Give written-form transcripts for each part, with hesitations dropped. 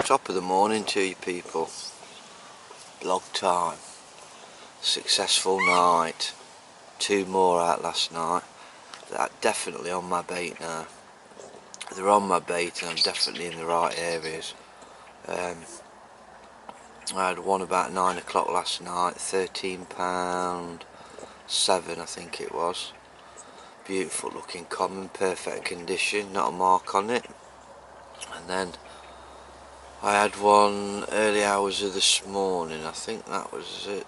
Top of the morning to you people. Blog time. Successful night. 2 more out last night. They're definitely on my bait now. They're on my bait and I'm definitely in the right areas. I had one about 9 o'clock last night, £13.7 I think it was. Beautiful looking common, perfect condition, not a mark on it. And then I had one early hours of this morning, I think that was at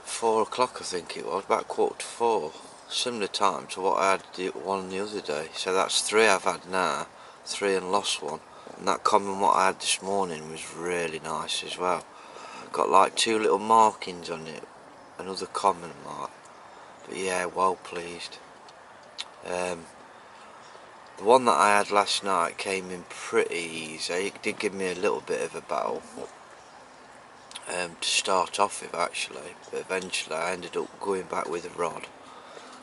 4 o'clock I think it was, about 4:15, similar time to what I had one the other day. So that's 3 I've had now, 3 and lost one. And that common what I had this morning was really nice as well. Got like 2 little markings on it, another common mark, but yeah, well pleased. The one that I had last night came in pretty easy. It did give me a little bit of a battle to start off with actually, but eventually I ended up going back with a rod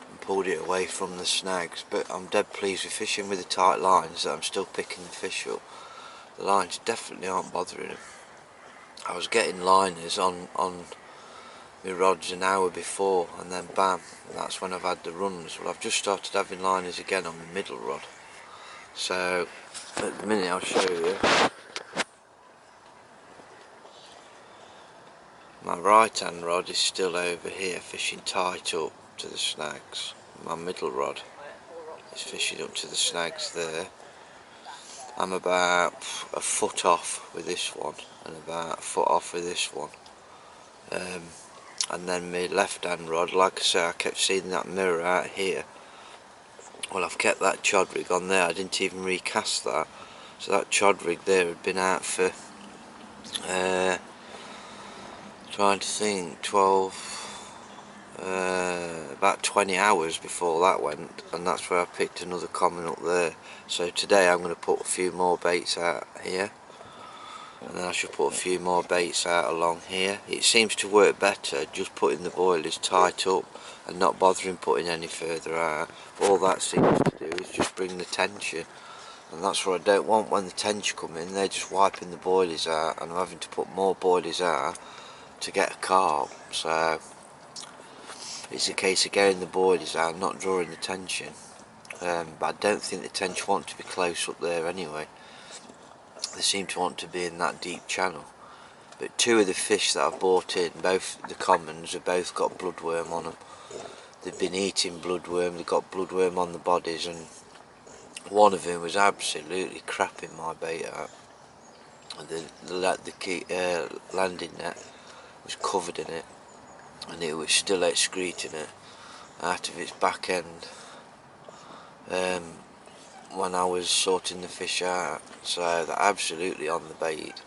and pulled it away from the snags. But I'm dead pleased with fishing with the tight lines that I'm still picking the fish up. The lines definitely aren't bothering them. I was getting liners on my rods an hour before and then bam, that's when I've had the runs. Well, I've just started having liners again on the middle rod. So at the minute I'll show you. My right hand rod is still over here fishing tight up to the snags. My middle rod is fishing up to the snags there. I'm about a foot off with this one and about a foot off with this one. And then my left hand rod, like I say, I kept seeing that mirror out here. Well, I've kept that chod rig on there. I didn't even recast that. So that chod rig there had been out for trying to think, about 20 hours before that went, and that's where I picked another common up there. So today I'm going to put a few more baits out here, and then I should put a few more baits out along here. It seems to work better just putting the boilers tight up and not bothering putting any further out. All that seems to do is just bring the tension, and that's what I don't want. When the tench come in, they're just wiping the boilers out and I'm having to put more boilers out to get a carp. So it's a case of getting the boilers out, not drawing the tension. But I don't think the tench want to be close up there anyway. They seem to want to be in that deep channel. But 2 of the fish that I've bought in, both the commons, have both got bloodworm on them. They've been eating bloodworm, they've got bloodworm on the bodies, and one of them was absolutely crapping my bait out. And the landing net was covered in it, and it was still excreting it out of its back end when I was sorting the fish out. So they're absolutely on the bait.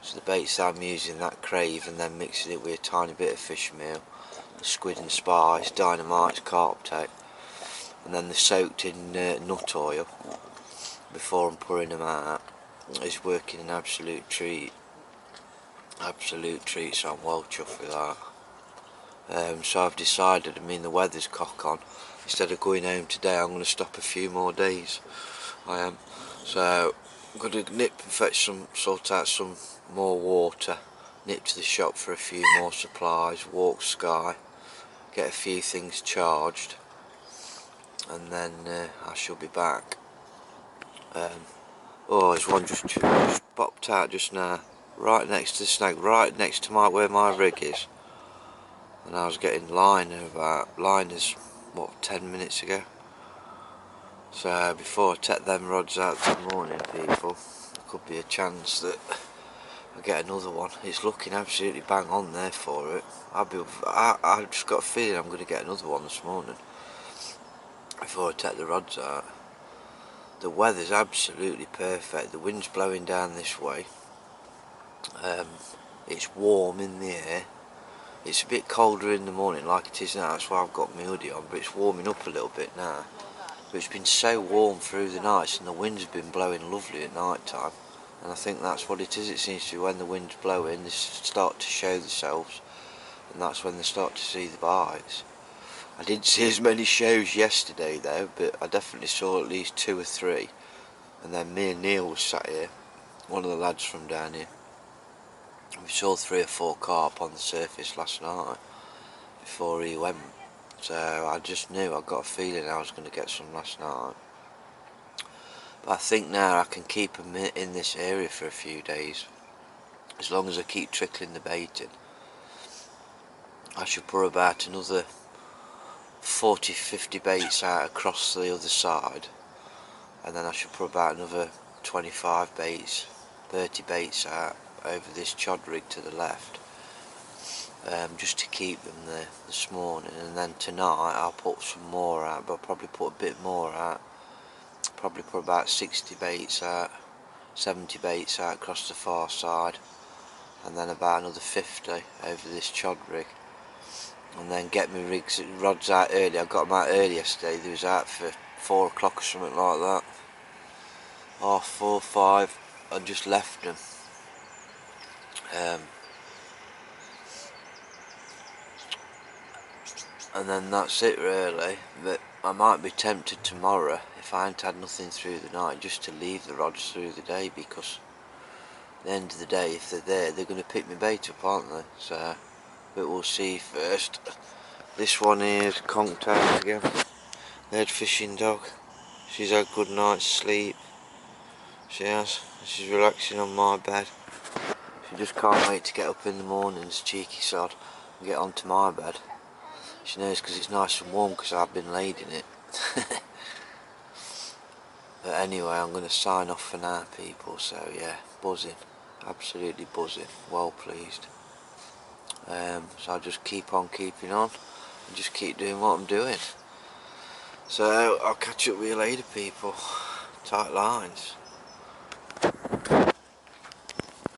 So the baits that I'm using, that crave, and then mixing it with a tiny bit of fish meal, squid and spice, dynamite, carp tape, and then they're soaked in nut oil before I'm pouring them out. It's working an absolute treat. Absolute treat, so I'm well chuffed with that. So I've decided, the weather's cock on, instead of going home today I'm going to stop a few more days. I am. So I'm going to nip and sort out some more water, nip to the shop for a few more supplies, walk Sky, get a few things charged, and then I shall be back. Oh, there's one just popped out just now, right next to the snag, right next to where my rig is. And I was getting liners, what, 10 minutes ago. So before I take them rods out this morning, people, there could be a chance that I get another one. It's looking absolutely bang on there for it. I've just got a feeling I'm going to get another one this morning before I take the rods out. The weather's absolutely perfect. The wind's blowing down this way. It's warm in the air. It's a bit colder in the morning like it is now, that's why I've got my hoodie on, but it's warming up a little bit now. But it's been so warm through the nights and the wind's been blowing lovely at night time, and I think that's what it is. It seems to be when the wind's blowing they start to show themselves, and that's when they start to see the bites. I didn't see as many shows yesterday though, but I definitely saw at least 2 or 3 and then me and Neil was sat here, one of the lads from down here. We saw 3 or 4 carp on the surface last night before he went, so I just knew, I got a feeling I was going to get some last night. But I think now I can keep them in this area for a few days, as long as I keep trickling the bait in. I should put about another 40-50 baits out across the other side, and then I should put about another 25 baits, 30 baits out over this chod rig to the left, just to keep them there this morning. And then tonight I'll put some more out, but I'll probably put a bit more out, probably put about 60 baits out, 70 baits out across the far side, and then about another 50 over this chod rig, and then get my rods out early. I got them out early yesterday. They was out for 4 o'clock or something like that, 4, 5. I just left them. And then that's it really. But I might be tempted tomorrow, if I ain't had nothing through the night, just to leave the rods through the day, because at the end of the day, if they're there, they're going to pick my bait up, aren't they? So, but we'll see first. This one here is conked out again. The head fishing dog. She's had a good night's sleep. She has. She's relaxing on my bed. She just can't wait to get up in the mornings, cheeky sod, and get onto my bed. She knows because it's nice and warm because I've been laid in it. But anyway, I'm going to sign off for now, people. So yeah, buzzing. Absolutely buzzing. Well pleased. So I'll just keep on keeping on and just keep doing what I'm doing. So I'll catch up with you later, people. Tight lines.